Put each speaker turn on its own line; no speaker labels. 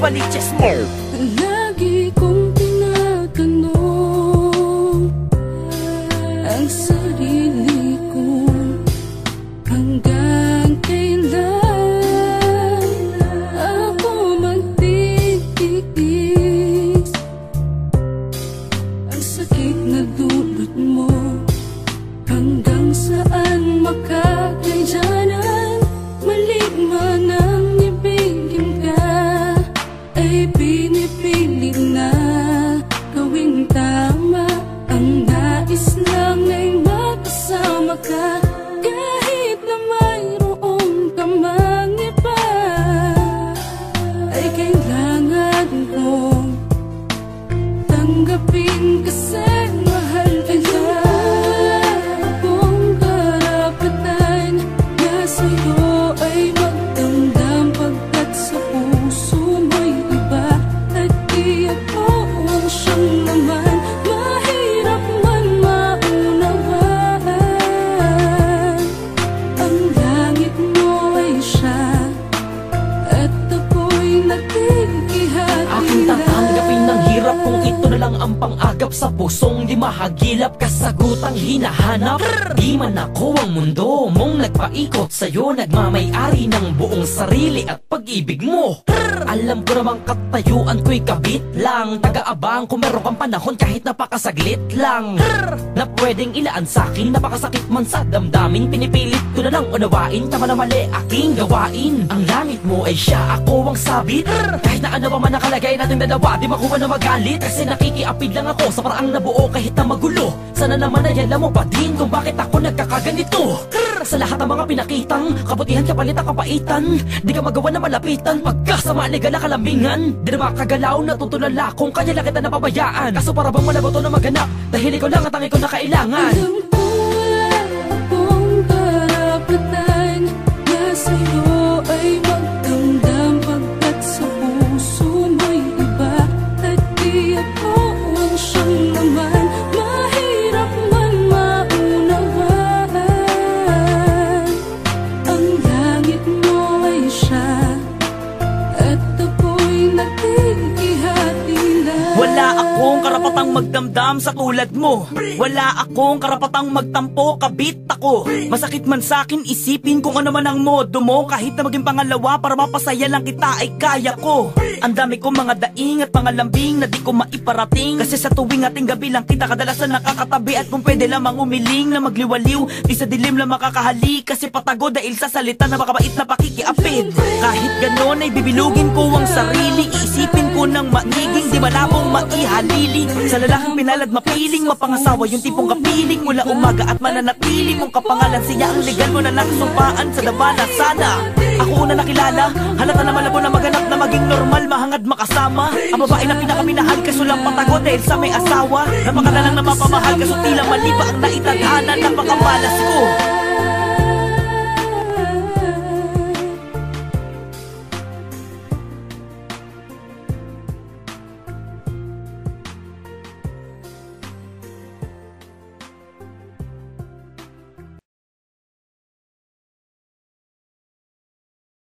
baliches mo.
Lagi kong tinatanong ang sarili ko, hanggang kailan ako magtitiis. Ang sakit na dulot mo, hanggang saan makakayanan. Mali man ang ibigin ka, ay pinipili na gawing tama. Ang nais lang ay makasama ka, kahit na mayroon ka mang iba. Ay kailangan kong tanggapin kasi mahal kita. Kung karapatan na sa'yo ay magdamdam, pagkat sa puso mo'y iba. At di ako ang siyang naman, mahirap man maunawaan. Ang langit mo ay siya, at ako'y nakikihati
Aking
lang.
tatanggapin ng hirap kung ito na lang ang pang-agap sa pusong di mahagilap. Kasagutang hinahanap, di man ako ang mundo mong nagpaikot sa'yo, nagmamay-ari ng buong sarili at pag-ibig mo. Alam ko namang katayuan ko'y kabit lang, taga-abang kung meron kang panahon kahit napakasaglit lang, na pwedeng ilaan sa'kin. Napakasakit man sa damdamin, pinipilit ko na lang unawain. Tama na mali aking gawain. Ang langit mo ay siya, ako ang sabit. Kahit na ano pa man nakalagay natin dalawa, di makuha na magalit. Kasi nakikiapid lang ako sa paraang nabuo kahit na magulo. Sana naman ay alam mo pa din kung bakit ako nagkakaganito. Sa lahat ng mga pinakitang kabutihan, kapalit ang kapaitan, di ka magawa na malapitan. Pagkasama ni gala kalambingan, di na makagalaw, natutulala kung kanya lang kita napabayaan. Kaso para bang malabato na maganap, dahil ikaw lang at ang ikaw na kailangan.
Alam ko wala akong karapatan na sa'yo ay magdamdam, pagkat sa puso mo'y iba. At di ako ang siyang naman, mahirap man maunawaan. Ang langit mo ay siya, at ako'y nakikihati lang.
Wala akong karapatang magdamdam sa tulad mo. Wala akong karapatang magtampo, kabit ako. Masakit man sa'kin isipin kung ano man ang modo mo. Kahit na maging pangalawa para mapasaya lang kita ay kaya ko. Ang dami kong mga daing at mga lambing na di ko maiparating, kasi sa tuwing ating gabi lang kita kadalasan nakakatabi. At kung pwede lamang umiling na magliwaliw, di sa dilim lang makakahalik, kasi patago dahil sa salita na makabait na pakikiapid. Kahit ganon ay bibilugin ko ang sarili, iisipin ko ng maiging, di malabong maihalili. Sa lalaking pinalad mapiling, mapangasawa yung tipong kapiling, mula umaga at mananatili mong kapangalan. Siya ang legal mo na nakasumpaan sa labanan. Sana ako una nakilala, halata na malabo na maganap na maging normal, mahangad makasama. Ang babae na pinakaminahal, kaso lang patago dahil sa may asawa. Napakalalang na mapamahal, kaso tila mali ba ang naitadhana, napakamalas ko.